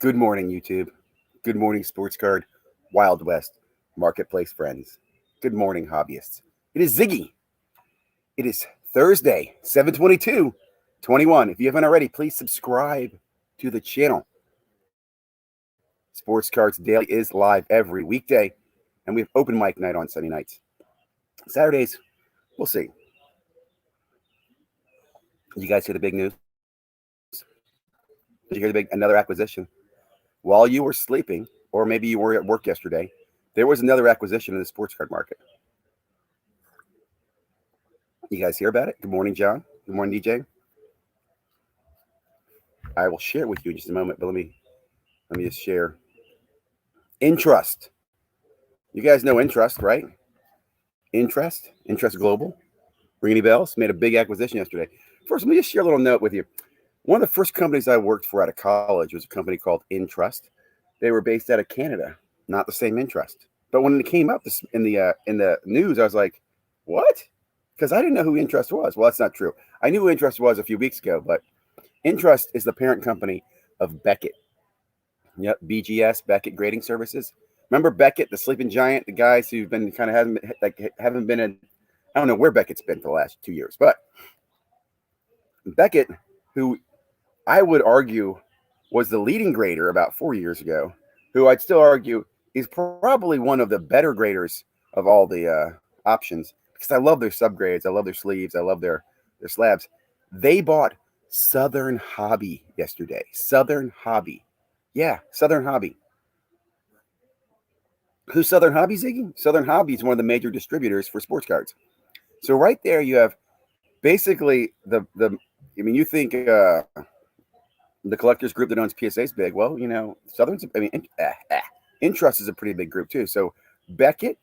Good morning, YouTube. Good morning, Sports Card, Wild West, Marketplace friends. Good morning, hobbyists. It is Ziggy. It is Thursday, 7/22/21. If you haven't already, please subscribe to the channel. Sports Cards Daily is live every weekday, and we have open mic night on Sunday nights. Saturdays, we'll see. You guys hear the big news? Did you hear another acquisition? While you were sleeping, or maybe you were at work yesterday, there was another acquisition in the sports card market. You guys hear about it? Good morning, John. Good morning, DJ. I will share it with you in just a moment, but let me just share. Intrust. You guys know Intrust, right? Intrust Global. Ring any bells? Made a big acquisition yesterday. First, let me just share a little note with you. One of the first companies I worked for out of college was a company called Intrust. They were based out of Canada, not the same Intrust. But when it came up in the news, I was like, what? Because I didn't know who Intrust was. Well, that's not true. I knew who Intrust was a few weeks ago, but Intrust is the parent company of Beckett. Yep, BGS, Beckett Grading Services. Remember Beckett, the sleeping giant, the guys who've been kind of haven't been in, I don't know where Beckett's been for the last 2 years, but Beckett, who I would argue was the leading grader about 4 years ago, who I'd still argue is probably one of the better graders of all the options, because I love their subgrades, I love their sleeves, I love their slabs. They bought Southern Hobby yesterday. Southern Hobby. Yeah, Southern Hobby. Who's Southern Hobby, Ziggy? Southern Hobby is one of the major distributors for sports cards. So right there you have basically you think the collectors group that owns PSA is big. Well, Southern's, Intrust is a pretty big group too. So Beckett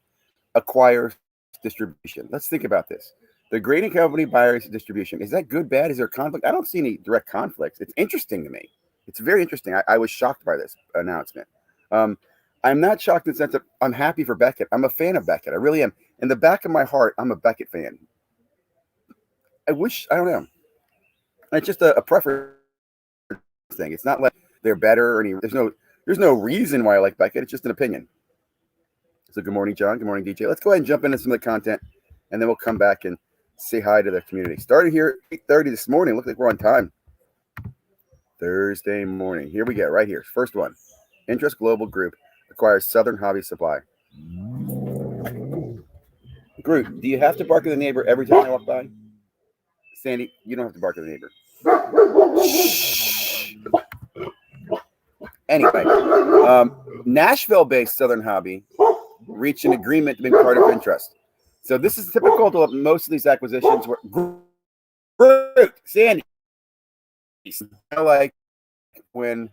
acquires distribution. Let's think about this. The grading company buys distribution. Is that good, bad? Is there conflict? I don't see any direct conflicts. It's interesting to me. It's very interesting. I was shocked by this announcement. I'm not shocked in the sense that I'm happy for Beckett. I'm a fan of Beckett. I really am. In the back of my heart, I'm a Beckett fan. I don't know. It's just a preference thing. It's not like they're better or there's no reason why I like Beckett. It's just an opinion. So good morning, John. Good morning, DJ. Let's go ahead and jump into some of the content, and then we'll come back and say hi to the community. Started here at 8:30 this morning. Looks like we're on time. Thursday morning. Here we go, right here. First one. Intrust Global Group acquires Southern Hobby Supply. Groot, do you have to bark at the neighbor every time I walk by? Sandy, you don't have to bark at the neighbor. Shh. Anyway, Nashville-based Southern Hobby reached an agreement to be part of Intrust. So this is typical to most of these acquisitions where Groot, Sandy, like when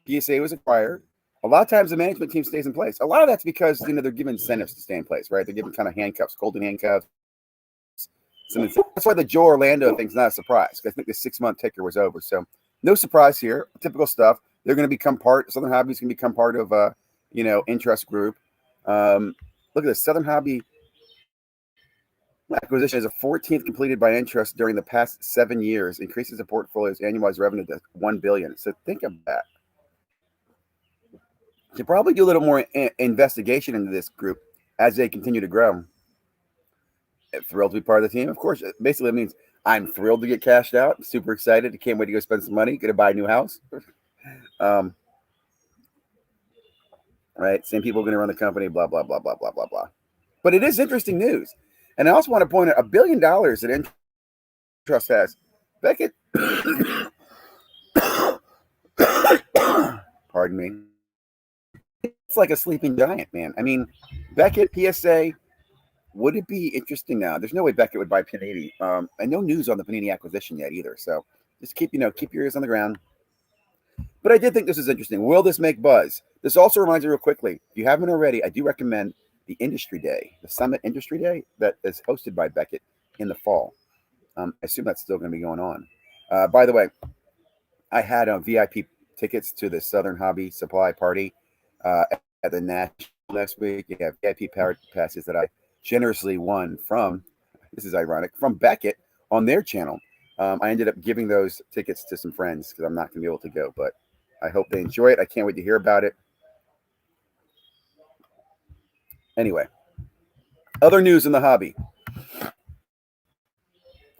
PSA was acquired, a lot of times the management team stays in place. A lot of that's because they're given incentives to stay in place, right? They're given kind of handcuffs, golden handcuffs. That's why the Joe Orlando thing's not a surprise. I think the 6-month ticker was over. So no surprise here. Typical stuff. They're going to become Southern Hobby's going to become part of Intrust Group. Look at this. Southern Hobby acquisition is a 14th completed by Intrust during the past 7 years, increases the portfolio's annualized revenue to $1 billion. So think of that. Should probably do a little more investigation into this group as they continue to grow. Thrilled to be part of the team. Of course, basically it means I'm thrilled to get cashed out. Super excited. Can't wait to go spend some money. Going to buy a new house. Right. Same people are going to run the company. Blah, blah, blah, blah, blah, blah, blah. But it is interesting news. And I also want to point out $1 billion that Intrust has. Beckett. Pardon me. It's like a sleeping giant, man. I mean, Beckett, PSA. Would it be interesting now? There's no way Beckett would buy Panini. And no news on the Panini acquisition yet either. So just keep your ears on the ground. But I did think this is interesting. Will this make buzz? This also reminds me real quickly, if you haven't already, I do recommend the Industry Day, the Summit Industry Day that is hosted by Beckett in the fall. I assume that's still going to be going on. By the way, I had VIP tickets to the Southern Hobby Supply Party at the National last week. Yeah, VIP passes that I generously won from, this is ironic, from Beckett on their channel. I ended up giving those tickets to some friends because I'm not going to be able to go, but I hope they enjoy it. I can't wait to hear about it. Anyway, other news in the hobby.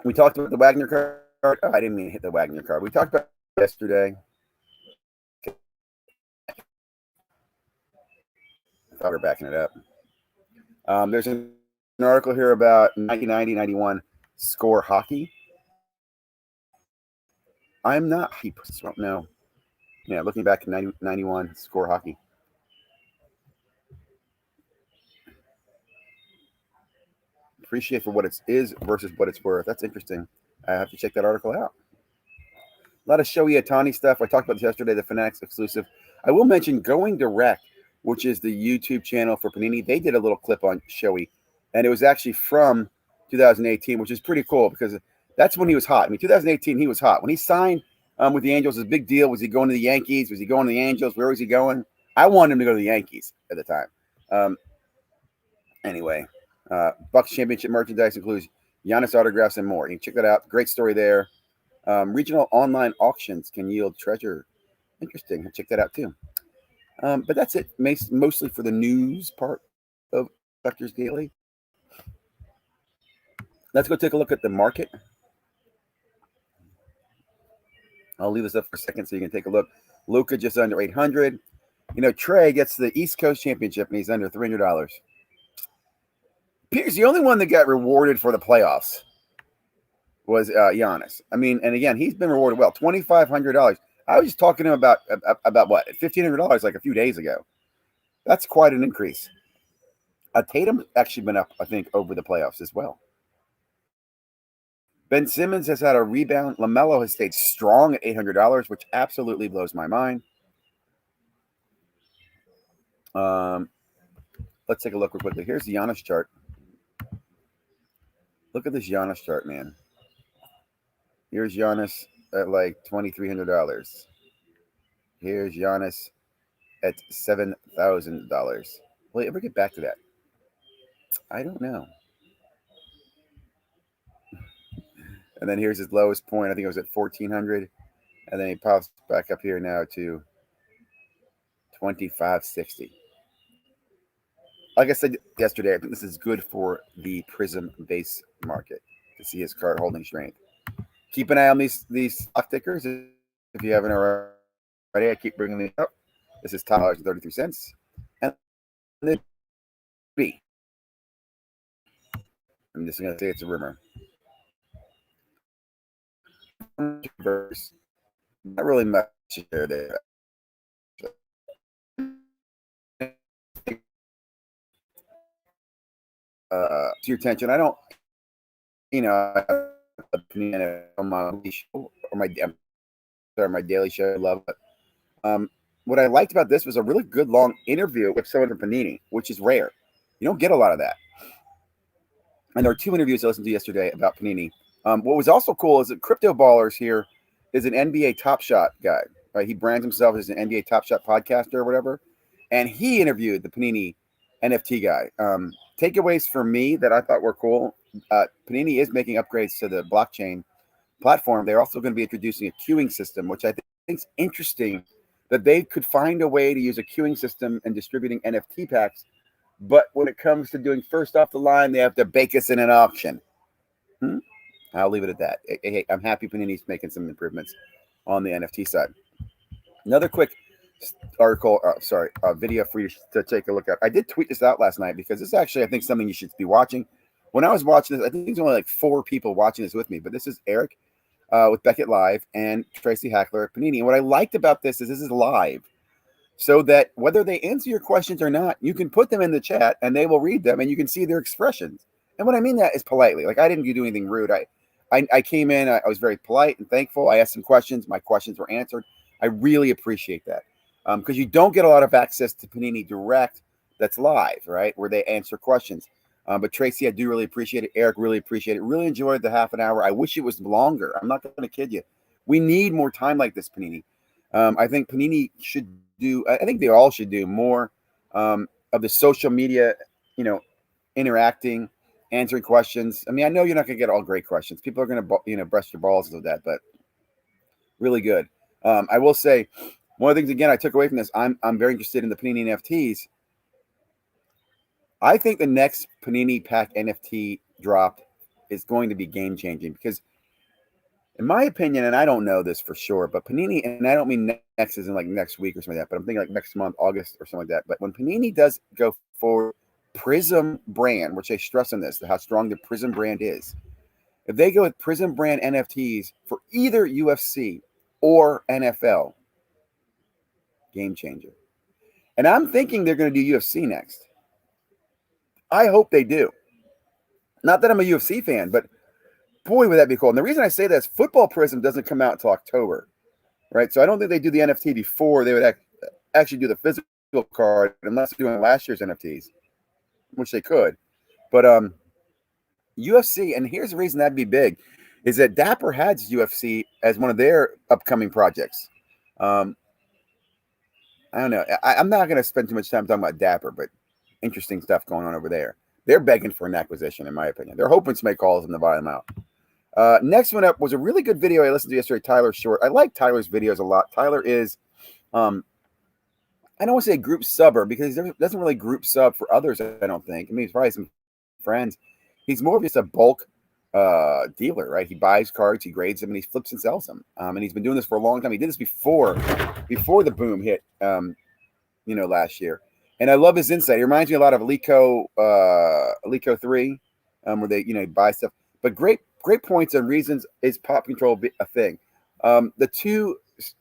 We talked about the Wagner card. Oh, I didn't mean to hit the Wagner card. We talked about it yesterday. I thought we were backing it up. There's an article here about 1990-91 score hockey. I'm not no. Yeah, looking back at 91 score hockey. Appreciate for what it is versus what it's worth. That's interesting. I have to check that article out. A lot of Shohei Ohtani stuff. I talked about this yesterday, the Fanatics exclusive. I will mention Going Direct, which is the YouTube channel for Panini. They did a little clip on Shohei, and it was actually from 2018, which is pretty cool because that's when he was hot. I mean, 2018, he was hot. When he signed with the Angels, it was a big deal. Was he going to the Yankees? Was he going to the Angels? Where was he going? I wanted him to go to the Yankees at the time. Anyway, Bucks Championship merchandise includes Giannis autographs and more. You can check that out. Great story there. Regional online auctions can yield treasure. Interesting. Check that out too. But that's it, mostly for the news part of Collectors Daily. Let's go take a look at the market. I'll leave this up for a second so you can take a look. Luka just under 800. You know, Trey gets the East Coast Championship and he's under $300. Peter's the only one that got rewarded for the playoffs was Giannis. I mean, and again, he's been rewarded well. $2,500. I was just talking to him about what? $1,500 like a few days ago. That's quite an increase. Tatum's actually been up, I think, over the playoffs as well. Ben Simmons has had a rebound. LaMelo has stayed strong at $800, which absolutely blows my mind. Let's take a look real quickly. Here's the Giannis chart. Look at this Giannis chart, man. Here's Giannis at like $2,300. Here's Giannis at $7,000. Will he ever get back to that? I don't know. And then here's his lowest point. I think it was at 1,400. And then he pops back up here now to 2,560. Like I said yesterday, I think this is good for the Prism base market to see his card holding strength. Keep an eye on these stock tickers if you haven't already. I keep bringing these up. This is $10.33. And then B. I'm just going to say it's a rumor. Not really much there. To your attention, I don't, on my show or my daily show. I love it. What I liked about this was a really good long interview with someone from Panini, which is rare. You don't get a lot of that. And there are 2 interviews I listened to yesterday about Panini. What was also cool is that Crypto Ballers here is an NBA Top Shot guy. Right? He brands himself as an NBA Top Shot podcaster or whatever. And he interviewed the Panini NFT guy. Takeaways for me that I thought were cool. Panini is making upgrades to the blockchain platform. They're also going to be introducing a queuing system, which I think is interesting that they could find a way to use a queuing system and distributing NFT packs. But when it comes to doing first off the line, they have to bake us in an auction. I'll leave it at that. Hey, I'm happy Panini's making some improvements on the NFT side. Another quick video for you to take a look at. I did tweet this out last night because this is actually, I think, something you should be watching. When I was watching this, I think there's only like 4 people watching this with me, but this is Eric with Beckett Live and Tracy Hackler at Panini. And what I liked about this is live, so that whether they answer your questions or not, you can put them in the chat and they will read them and you can see their expressions. And what I mean that is politely. Like, I didn't do anything rude. I came in, I was very polite and thankful. I asked some questions. My questions were answered. I really appreciate that because you don't get a lot of access to Panini Direct that's live, right, where they answer questions. But Tracy, I do really appreciate it. Eric, really appreciate it. Really enjoyed the half an hour. I wish it was longer. I'm not going to kid you. We need more time like this, Panini. I think Panini should do, I think they all should do more of the social media, interacting, answering questions. I mean, I know you're not going to get all great questions. People are going to, breast your balls with that, but really good. I will say One of the things, again, I took away from this, I'm very interested in the Panini NFTs. I think the next Panini Pack NFT drop is going to be game changing because, in my opinion, and I don't know this for sure, but Panini, and I don't mean next as in like next week or something like that, but I'm thinking like next month, August or something like that. But when Panini does go for Prism brand, which they stress on this, how strong the Prism brand is, if they go with Prism brand NFTs for either UFC or NFL, game changer. And I'm thinking they're going to do UFC next. I hope they do. Not that I'm a UFC fan, but boy, would that be cool. And the reason I say that is Football Prism doesn't come out until October, right? So I don't think they do the NFT before they would actually do the physical card, unless they're doing last year's NFTs, which they could. But UFC, and here's the reason that'd be big, is that Dapper has UFC as one of their upcoming projects. I don't know. I'm not going to spend too much time talking about Dapper, but interesting stuff going on over there. They're begging for an acquisition, in my opinion. They're hoping to make calls and to buy them out. Next one up was a really good video I listened to yesterday, Tyler Short. I like Tyler's videos a lot. Tyler is, I don't want to say group subber because he doesn't really group sub for others, I don't think. I mean, he's probably some friends. He's more of just a bulk dealer, right? He buys cards, he grades them, and he flips and sells them. And he's been doing this for a long time. He did this before the boom hit, last year. And I love his insight. He reminds me a lot of Alico 3, where they, buy stuff. But great points on reasons is pop control a thing. The two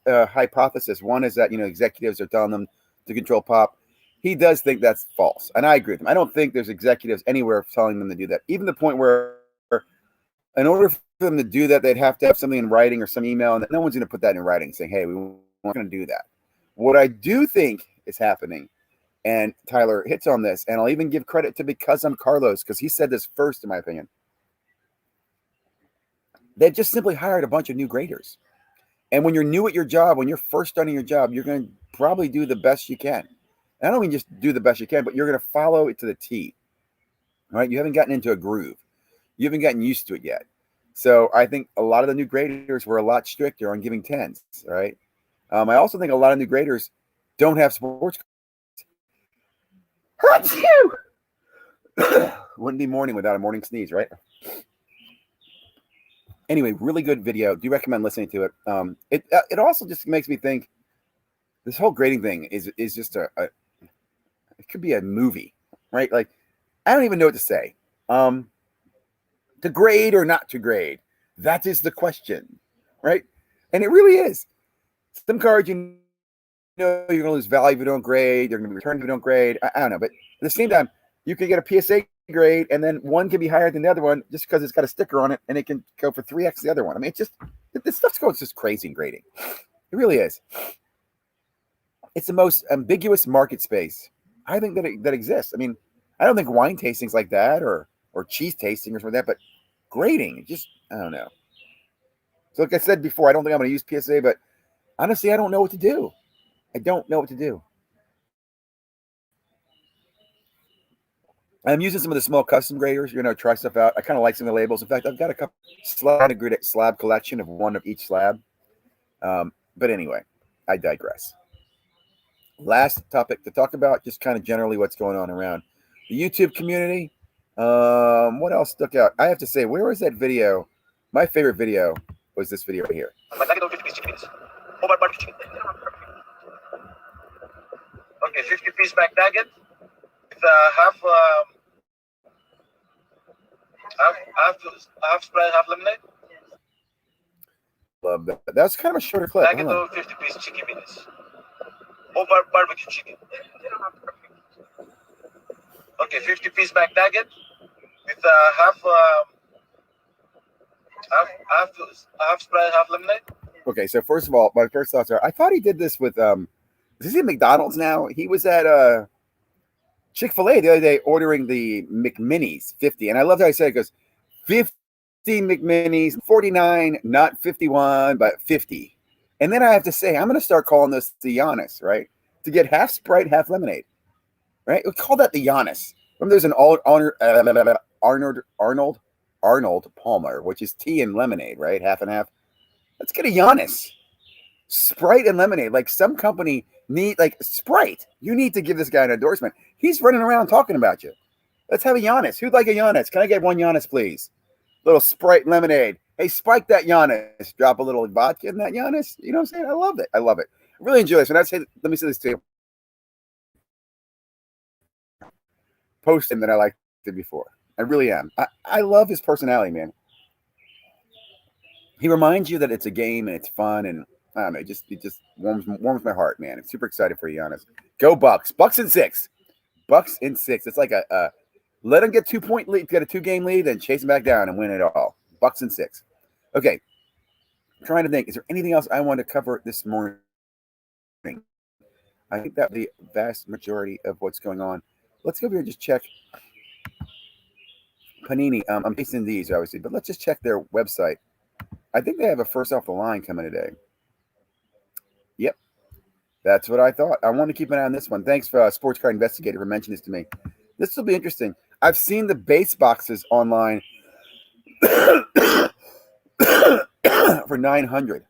hypotheses. One is that, executives are telling them to control pop. He does think that's false. And I agree with him. I don't think there's executives anywhere telling them to do that. Even the point where in order for them to do that, they'd have to have something in writing or some email. And no one's going to put that in writing saying, hey, we weren't going to do that. What I do think is happening, and Tyler hits on this, and I'll even give credit to Because I'm Carlos, because he said this first, in my opinion. They just simply hired a bunch of new graders. And when you're new at your job, when you're first starting your job, you're going to probably do the best you can. And I don't mean just do the best you can, but you're going to follow it to the T. Right? You haven't gotten into a groove. You haven't gotten used to it yet. So I think a lot of the new graders were a lot stricter on giving 10s, right? I also think a lot of new graders don't have sports cards. Wouldn't be morning without a morning sneeze, right? Anyway, really good video. Do recommend listening to it. It also just makes me think this whole grading thing is just it could be a movie, right? Like, I don't even know what to say. To grade or not to grade? That is the question, right? And it really is. Some cards, you're going to lose value if you don't grade. They're going to be returned if you don't grade. I don't know. But at the same time, you can get a PSA grade, and then one can be higher than the other one just because it's got a sticker on it, and it can go for 3x the other one. I mean, this stuff's going just crazy in grading. It really is. It's the most ambiguous market space, I think, that exists. I mean, I don't think wine tastings like that or cheese tasting or something like that, but grading, I don't know. So like I said before, I don't think I'm going to use PSA, but honestly, I don't know what to do. I don't know what to do. I'm using some of the small custom graders, try stuff out. I kind of like some of the labels. In fact, I've got a couple slab collection of one of each slab. But anyway, I digress. Last topic to talk about, just kind of generally what's going on around the YouTube community. What else stuck out? I have to say, where was that video? My favorite video was this video right here. Okay, 50-piece back nugget with half Sprite, half lemonade. Love that. That's kind of a shorter clip. Nugget or 50-piece chicken minis. Or barbecue chicken. Okay, 50-piece back nugget with half Sprite, half lemonade. Okay, so first of all, my first thoughts are, I thought he did this with is he at McDonald's now? He was at Chick-fil-A the other day ordering the McMinis 50. And I love how he said it, goes 50 McMinis, 49, not 51, but 50. And then I have to say, I'm going to start calling this the Giannis, right? To get half Sprite, half lemonade, right? We call that the Giannis. Remember, there's an Arnold Palmer, which is tea and lemonade, right? Half and half. Let's get a Giannis. Sprite and lemonade. Like some company need like Sprite. You need to give this guy an endorsement. He's running around talking about you. Let's have a Giannis. Who'd like a Giannis? Can I get one Giannis, please? Little Sprite lemonade. Hey, spike that Giannis. Drop a little vodka in that Giannis. You know what I'm saying? I love it. I love it. I really enjoy this. And I'd say, let me say this too. Posting that I liked it before. I really am. I love his personality, man. He reminds you that it's a game and it's fun, and I don't know, it just warms my heart, man. I'm super excited for Giannis. Go Bucks. Bucks in 6. Bucks in 6. It's like a let him get 2-point lead, get a 2-game lead, then chase him back down and win it all. Bucks in 6. Okay. I'm trying to think. Is there anything else I want to cover this morning? I think that the vast majority of what's going on. Let's go over here and just check Panini. I'm facing these, obviously, but let's just check their website. I think they have a first off the line coming today. Yep. That's what I thought. I want to keep an eye on this one. Thanks for Sports Card Investigator for mentioning this to me. This will be interesting. I've seen the base boxes online for $900.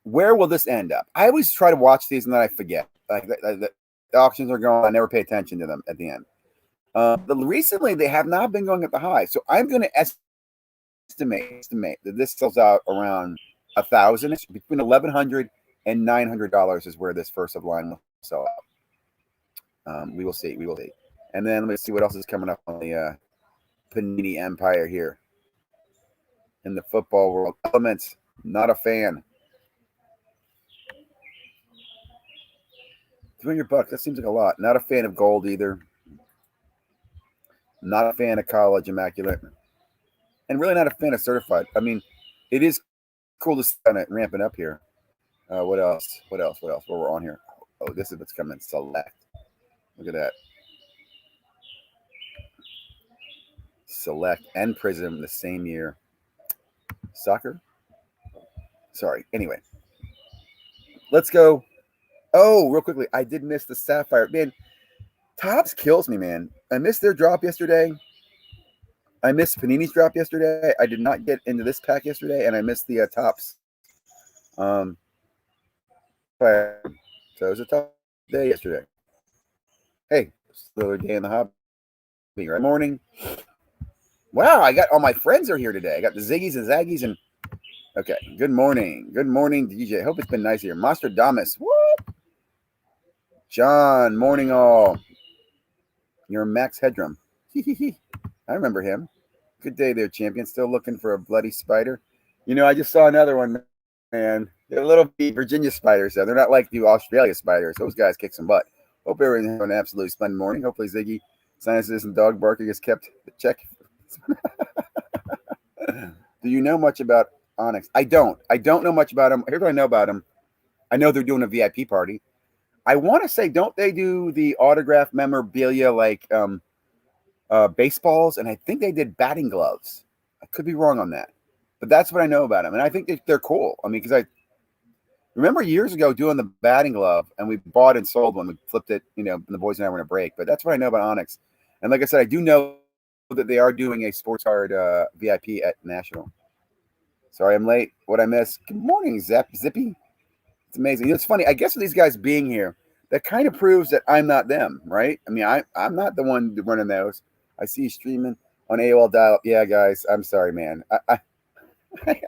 Where will this end up? I always try to watch these and then I forget. Like the auctions are going. I never pay attention to them at the end. Recently, they have not been going at the high. So I'm going to estimate that this sells out around $1,000, between $1,100 and $900 is where this first of line will sell out. We will see. We will see. And then let me see what else is coming up on the Panini Empire here in the football world. Elements, not a fan. $200. That seems like a lot. Not a fan of gold either. Not a fan of college immaculate. And really not a fan of certified. I mean, it is cool to see it ramping up here. What else? Where we're on here. Oh, this is what's coming. Select. Look at that. Select and Prism the same year. Soccer? Sorry. Anyway. Let's go. Oh, real quickly. I did miss the Sapphire. Man, Topps kills me, man. I missed their drop yesterday. I missed Panini's drop yesterday. I did not get into this pack yesterday, and I missed the Topps. So it was a tough day yesterday. Hey, slower day in the hobby. Right morning. Wow, I got all my friends are here today. I got the Ziggies and Zaggies and okay. Good morning. Good morning, DJ. Hope it's been nice here. Mastradamus. What? John, morning all. You're Max Headroom. I remember him. Good day there, champion. Still looking for a bloody spider. You know, I just saw another one, man. They're little Virginia spiders, though. They're not like the Australia spiders. Those guys kick some butt. Hope everyone's having an absolutely splendid morning. Hopefully, Ziggy, sinuses, and dog barking has kept the check. Do you know much about Onyx? I don't. I don't know much about them. Here's what I know about them. I know they're doing a VIP party. I want to say, don't they do the autograph memorabilia like baseballs? And I think they did batting gloves. I could be wrong on that. But that's what I know about them. And I think they're cool. I mean, because I remember years ago doing the batting glove, and we bought and sold one. We flipped it, you know, and the boys and I were in a break. But that's what I know about Onyx. And like I said, I do know that they are doing a sports card VIP at National. Sorry, I'm late. What I missed? Good morning, Zippy. It's amazing. You know, it's funny. I guess with these guys being here, that kind of proves that I'm not them, right? I mean, I'm not the one running those. I see you streaming on AOL dial-up. Yeah, guys, I'm sorry, man.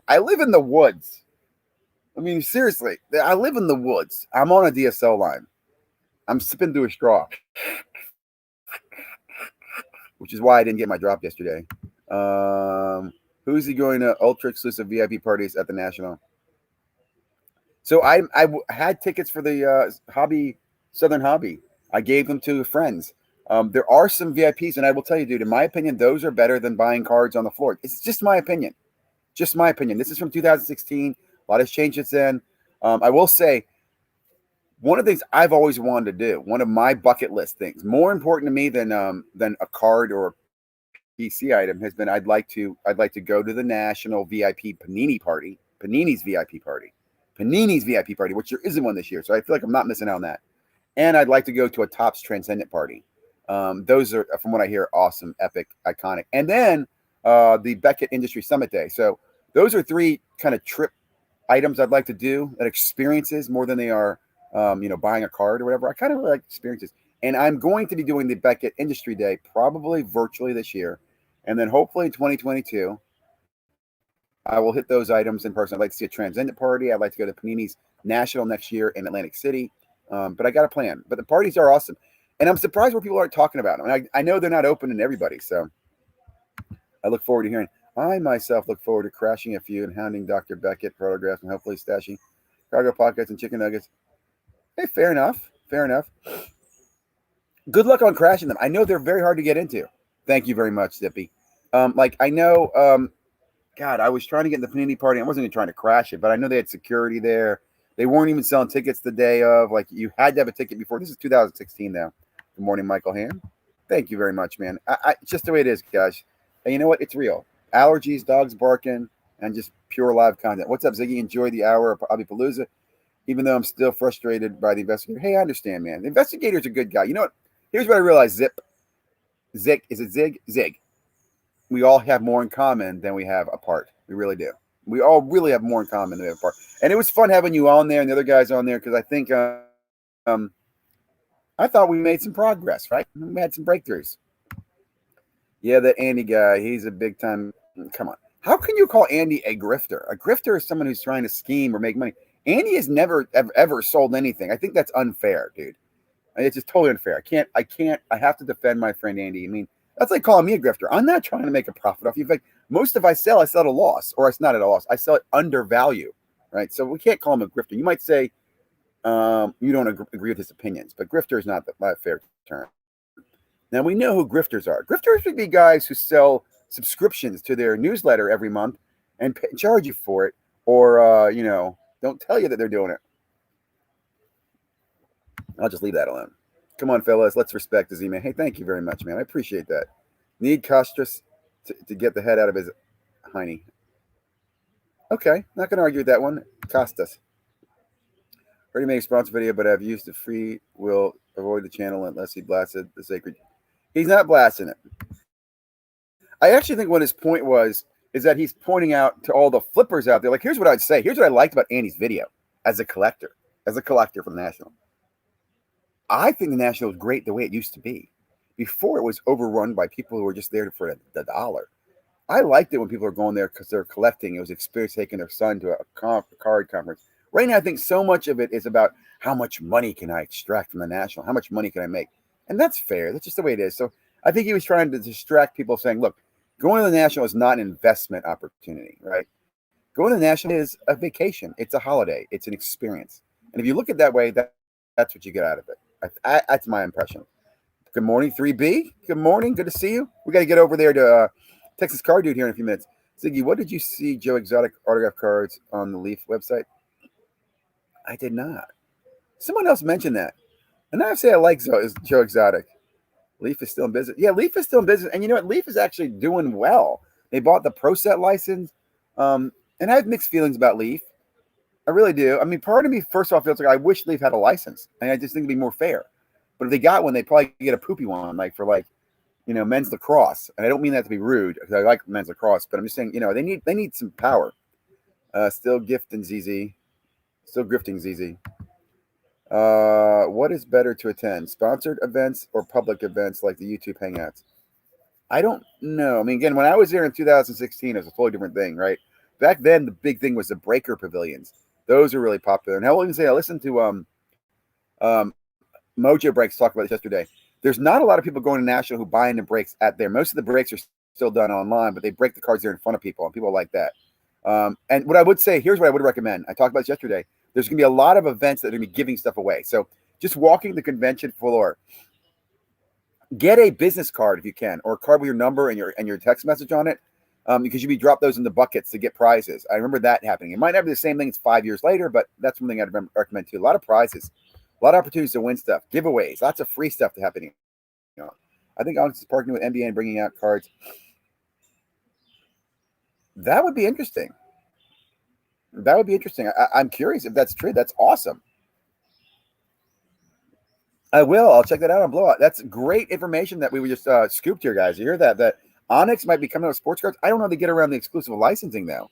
I live in the woods. I mean, seriously, I live in the woods. I'm on a DSL line. I'm sipping through a straw, which is why I didn't get my drop yesterday. Who's he going to ultra exclusive VIP parties at the National? So I had tickets for the Southern Hobby. I gave them to friends. There are some VIPs, and I will tell you, dude, in my opinion, those are better than buying cards on the floor. It's just my opinion. Just my opinion. This is from 2016. A lot has changed since then. I will say, one of the things I've always wanted to do, one of my bucket list things, more important to me than a card or a PC item, has been I'd like to go to the National VIP Panini party, Panini's VIP party, which there isn't one this year. So I feel like I'm not missing out on that. And I'd like to go to a Topps Transcendent party. Those are, from what I hear, awesome, epic, iconic. And then the Beckett Industry Summit Day. So those are three kind of trip items I'd like to do, that experiences more than they are, buying a card or whatever. I kind of really like experiences. And I'm going to be doing the Beckett Industry Day probably virtually this year. And then hopefully in 2022, I will hit those items in person. I'd like to see a Transcendent party. I'd like to go to Panini's National next year in Atlantic City. But I got a plan. But the parties are awesome. And I'm surprised where people aren't talking about them. And I know they're not open to everybody. So I look forward to hearing. I myself look forward to crashing a few and hounding Dr. Beckett for autographs and hopefully stashing cargo pockets and chicken nuggets. Hey, fair enough. Fair enough. Good luck on crashing them. I know they're very hard to get into. Thank you very much, Zippy. I know, God, I was trying to get in the Panini party. I wasn't even trying to crash it, but I know they had security there. They weren't even selling tickets the day of. Like, you had to have a ticket before. This is 2016 now. Good morning, Michael Ham. Thank you very much, man. It's just the way it is, guys. And you know what? It's real. Allergies, dogs barking, and just pure live content. What's up, Ziggy? Enjoy the hour of Palooza, even though I'm still frustrated by the investigator. Hey, I understand, man. The investigator's a good guy. You know what? Here's what I realized, Zig. Is it Zig? Zig. We all have more in common than we have apart. We really do. We all really have more in common than we have apart. And it was fun having you on there and the other guys on there because I think I thought we made some progress, right? We had some breakthroughs. Yeah, that Andy guy, he's a big time. Come on. How can you call Andy a grifter? A grifter is someone who's trying to scheme or make money. Andy has never, ever sold anything. I think that's unfair, dude. It's just totally unfair. I have to defend my friend Andy. I mean, that's like calling me a grifter. I'm not trying to make a profit off you. In fact, most of I sell at a loss, or it's not at a loss. I sell it under value, right? So we can't call him a grifter. You might say you don't agree with his opinions, but grifter is not a fair term. Now, we know who grifters are. Grifters would be guys who sell subscriptions to their newsletter every month and charge you for it, or, don't tell you that they're doing it. I'll just leave that alone. Come on, fellas. Let's respect the Z-Man. Hey, thank you very much, man. I appreciate that. Need Costas to get the head out of his hiney. Okay. Not going to argue with that one. Costas. Already made a sponsor video, but I've used the free will avoid the channel unless he blasted the sacred. He's not blasting it. I actually think what his point is that he's pointing out to all the flippers out there. Like, here's what I'd say. Here's what I liked about Andy's video as a collector for the National. I think the National is great the way it used to be. Before, it was overrun by people who were just there for the dollar. I liked it when people are going there because they're collecting. It was experience taking their son to a card conference. Right now, I think so much of it is about how much money can I extract from the National? How much money can I make? And that's fair. That's just the way it is. So I think he was trying to distract people saying, look, going to the National is not an investment opportunity, right? Going to the National is a vacation. It's a holiday. It's an experience. And if you look at it that way, that's what you get out of it. That's my impression. Good morning, 3B. Good morning. Good to see you. We got to get over there to Texas Card Dude here in a few minutes. Ziggy, what did you see Joe Exotic autograph cards on the Leaf website? I did not. Someone else mentioned that. And I say I like Joe Exotic. Leaf is still in business. Yeah, Leaf is still in business. And you know what? Leaf is actually doing well. They bought the Pro Set license. And I have mixed feelings about Leaf. I really do. I mean, part of me, first off, feels like I wish Leaf had a license. And I just think it'd be more fair. But if they got one, they'd probably get a poopy one, for men's lacrosse. And I don't mean that to be rude, because I like men's lacrosse. But I'm just saying, they need some power. Still gifting ZZ. Still grifting ZZ. What is better to attend? Sponsored events or public events like the YouTube Hangouts? I don't know. I mean, again, when I was there in 2016, it was a totally different thing, right? Back then, the big thing was the breaker pavilions. Those are really popular. And I will even say, I listened to Mojo Breaks talk about this yesterday. There's not a lot of people going to National who buy into breaks at there. Most of the breaks are still done online, but they break the cards there in front of people, and people like that. And what I would say, here's what I would recommend. I talked about this yesterday. There's going to be a lot of events that are going to be giving stuff away. So just walking the convention floor, get a business card if you can, or a card with your number and your text message on it, because you drop those in the buckets to get prizes. I remember that happening. It might not be the same thing as 5 years later, but that's one thing I'd recommend too. A lot of prizes, a lot of opportunities to win stuff, giveaways, lots of free stuff to happening. I think Onyx is partnering with NBA and bringing out cards. That would be interesting. I'm curious if that's true. That's awesome. I will. I'll check that out on Blowout. That's great information that we just scooped here, guys. You hear that? That Onyx might be coming out with sports cards. I don't know how they get around the exclusive licensing, though.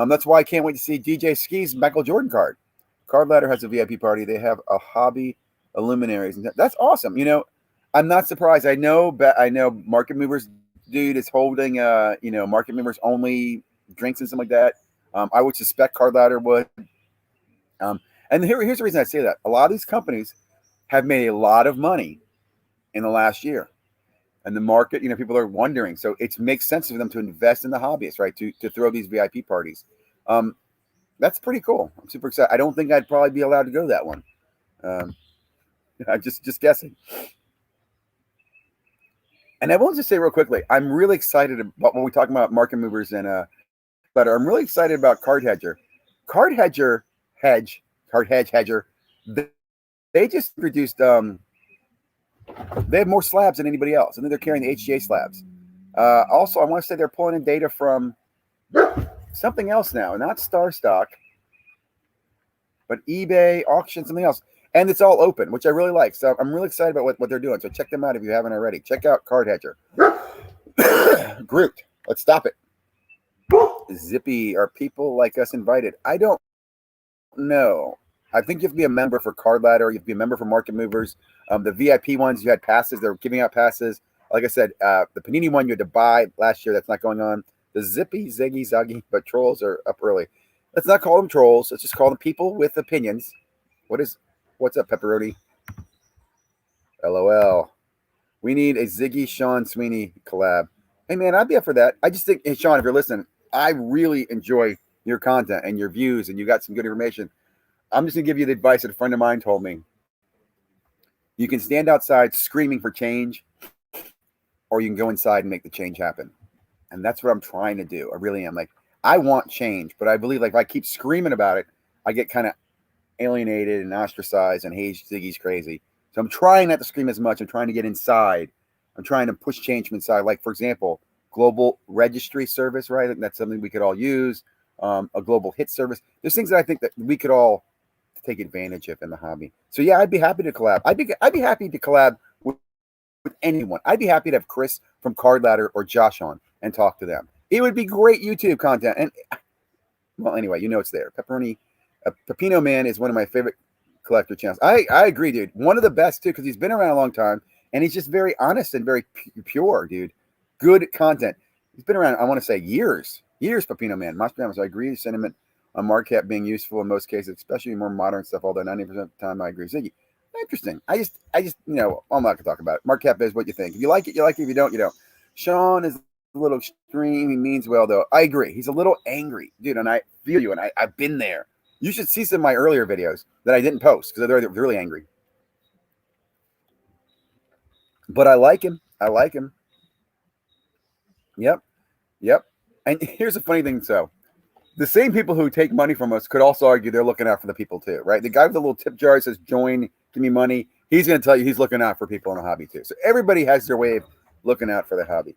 That's why I can't wait to see DJ Ski's Michael Jordan card. Card Ladder has a VIP party. They have a hobby luminaries, and that's awesome. I'm not surprised. I know Market Movers dude is holding Market Movers only drinks and something like that. I would suspect Card Ladder would. And here's the reason I say that. A lot of these companies have made a lot of money in the last year. And the market, people are wondering. So it makes sense for them to invest in the hobbyists, right? To throw these VIP parties. That's pretty cool. I'm super excited. I don't think I'd probably be allowed to go to that one. I'm just guessing. And I will just say real quickly, I'm really excited about when we talk about market movers and but I'm really excited about Card Hedger. Card Hedger. They just introduced they have more slabs than anybody else. And then they're carrying the HGA slabs. Also, I want to say they're pulling in data from something else now, not StarStock, but eBay, auction, something else. And it's all open, which I really like. So I'm really excited about what they're doing. So check them out if you haven't already. Check out Card Hedger. Groot, let's stop it. Zippy, are people like us invited? I don't know. I think you have to be a member for Card Ladder. You have to be a member for Market Movers. The VIP ones, you had passes. They're giving out passes. Like I said, the Panini one you had to buy last year. That's not going on. The Zippy, Ziggy, Zuggy, but trolls are up early. Let's not call them trolls. Let's just call them people with opinions. What's up, Pepperoni? LOL. We need a Ziggy Sean Sweeney collab. Hey, man, I'd be up for that. I just think, hey, Sean, if you're listening, I really enjoy your content and your views, and you got some good information. I'm just going to give you the advice that a friend of mine told me. You can stand outside screaming for change, or you can go inside and make the change happen. And that's what I'm trying to do. I really am. Like, I want change, but I believe like if I keep screaming about it, I get kind of alienated and ostracized and hey, Ziggy's crazy. So I'm trying not to scream as much. I'm trying to get inside. I'm trying to push change from inside. Like, for example, global registry service, right? That's something we could all use. A global hit service. There's things that I think that we could all take advantage of in the hobby. So yeah, I'd be happy to collab. I'd be happy to collab with anyone. I'd be happy to have Chris from Card Ladder or Josh on and talk to them. It would be great YouTube content. And well, anyway, it's there. Pepperoni, Pepino Man is one of my favorite collector channels. I agree, dude. One of the best too, because he's been around a long time and he's just very honest and very pure, dude. Good content. He's been around, I want to say years, Pepino Man. So I agree with sentiment on Marquette being useful in most cases, especially more modern stuff, although 90% of the time I agree with Ziggy. Interesting. I just, I'm not going to talk about it. Marquette is what you think. If you like it, you like it. If you don't, you don't. Sean is a little extreme. He means well, though. I agree. He's a little angry, dude, and I feel you, and I've been there. You should see some of my earlier videos that I didn't post because they're really angry. But I like him. Yep. And here's a funny thing, so. The same people who take money from us could also argue they're looking out for the people too, right? The guy with the little tip jar says, join, give me money. He's going to tell you he's looking out for people in the hobby too. So everybody has their way of looking out for the hobby.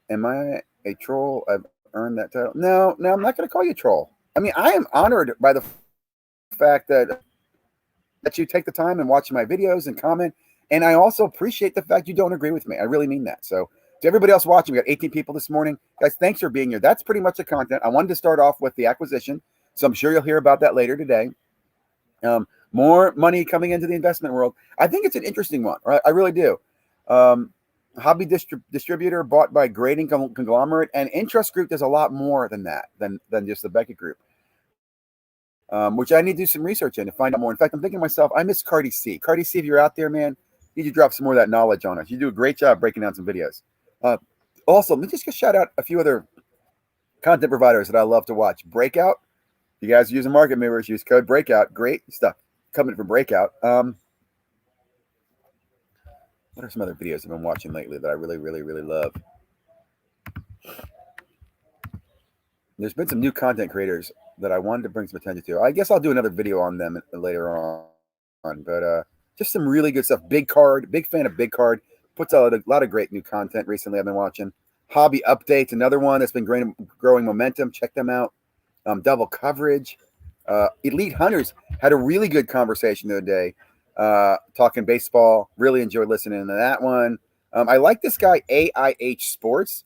Am I a troll? I've earned that title. No, I'm not going to call you a troll. I mean, I am honored by the fact that you take the time and watch my videos and comment. And I also appreciate the fact you don't agree with me. I really mean that. So to everybody else watching, we got 18 people this morning. Guys, thanks for being here. That's pretty much the content. I wanted to start off with the acquisition, so I'm sure you'll hear about that later today. More money coming into the investment world. I think it's an interesting one, right? I really do. Hobby distributor bought by grading conglomerate, and Interest Group does a lot more than that, than just the Beckett Group, which I need to do some research in to find out more. In fact, I'm thinking to myself, I miss Cardi C. Cardi C, if you're out there, man, you need to drop some more of that knowledge on us. You do a great job breaking down some videos. Also, let me just shout out a few other content providers that I love to watch. Breakout. If you guys are using Market Movers, use code Breakout. Great stuff coming from Breakout. What are some other videos I've been watching lately that I really, really, really love? There's been some new content creators that I wanted to bring some attention to. I guess I'll do another video on them later on. But just some really good stuff. Big Card. Big fan of Big Card. Puts out a lot of great new content recently I've been watching. Hobby Updates, another one that's been growing momentum. Check them out. Double Coverage. Elite Hunters had a really good conversation the other day talking baseball. Really enjoyed listening to that one. I like this guy, AIH Sports.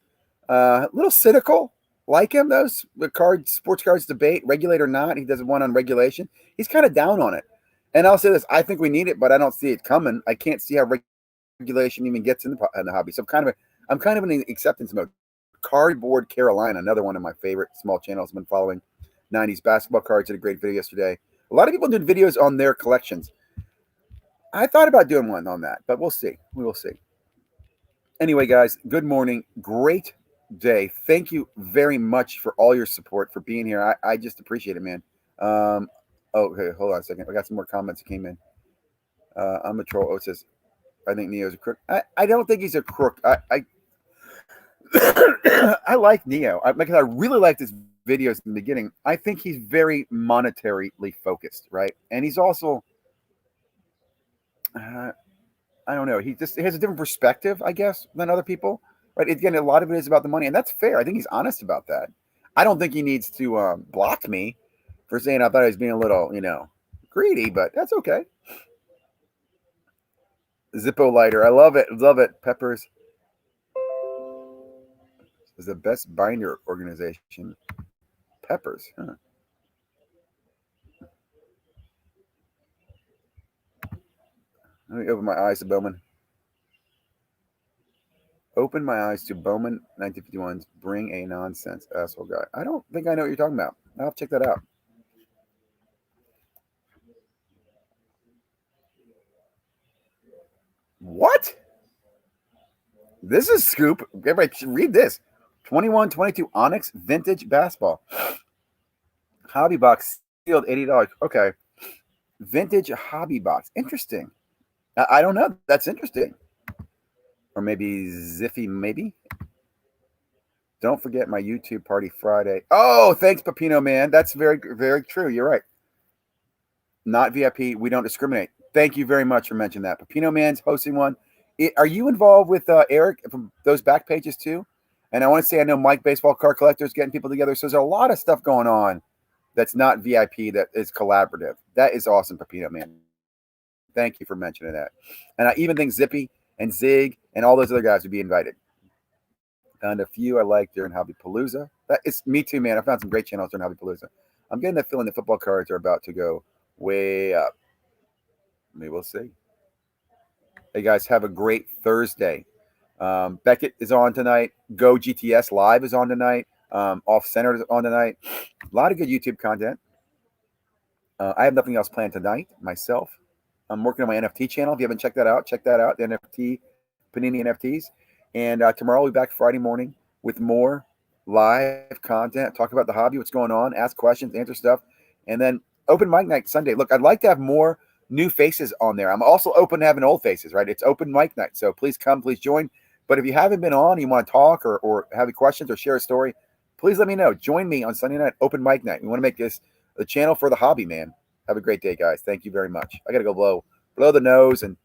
A little cynical, like him, those the sports cards debate, regulate or not. He does one on regulation. He's kind of down on it. And I'll say this: I think we need it, but I don't see it coming. I can't see how regulation even gets in the hobby. So I'm kind of in acceptance mode. Cardboard Carolina, another one of my favorite small channels. I've been following 90s basketball cards. Did a great video yesterday. A lot of people did videos on their collections. I thought about doing one on that, but we'll see. We will see. Anyway, guys, good morning. Great day. Thank you very much for all your support, for being here. I just appreciate it, man. Okay, hold on a second. I got some more comments that came in. I'm a troll. Oh, it says, I think Neo's a crook. I don't think he's a crook. I I like Neo because I really liked his videos in the beginning. I think he's very monetarily focused, right? And he's also, I don't know, he has a different perspective, I guess, than other people, right? Again, a lot of it is about the money, and that's fair. I think he's honest about that. I don't think he needs to block me for saying I thought I was being a little, greedy, but that's okay. Zippo lighter, I love it, love it. Peppers is the best binder organization. Peppers, huh? Let me open my eyes to Bowman. Open my eyes to Bowman 1951's Bring a Nonsense Asshole Guy. I don't think I know what you're talking about. I'll have to check that out. What? This is scoop. Everybody should read this. 21-22 Onyx Vintage Basketball. Hobby box sealed $80. Okay. Vintage hobby box. Interesting. I don't know. That's interesting. Or maybe Ziffy, maybe. Don't forget my YouTube party Friday. Oh, thanks, Pepino Man. That's very, very true. You're right. Not VIP. We don't discriminate. Thank you very much for mentioning that. Pepino Man's hosting one. Are you involved with Eric from those back pages too? And I want to say I know Mike Baseball Card Collectors getting people together. So there's a lot of stuff going on that's not VIP, that is collaborative. That is awesome, Pepino Man. Thank you for mentioning that. And I even think Zippy and Zig and all those other guys would be invited. Found a few I like during Hobby Palooza. That is me too, man. I found some great channels during Hobby Palooza. I'm getting the feeling the football cards are about to go way up. Maybe we'll see. Hey guys, have a great Thursday. Beckett is on tonight. Go GTS Live is on tonight. Off Center is on tonight. A lot of good YouTube content. I have nothing else planned tonight myself. I'm working on my NFT channel. If you haven't checked that out, check that out. The NFT, Panini NFTs. And tomorrow we'll be back Friday morning with more live content. Talk about the hobby, what's going on, ask questions, answer stuff. And then open mic night Sunday. Look, I'd like to have more new faces on there. I'm also open to having old faces, right? It's open mic night. So please come, please join. But if you haven't been on, you want to talk or have any questions or share a story, please let me know. Join me on Sunday night, open mic night. We want to make this the channel for the hobby, man. Have a great day, guys. Thank you very much. I got to go blow the nose and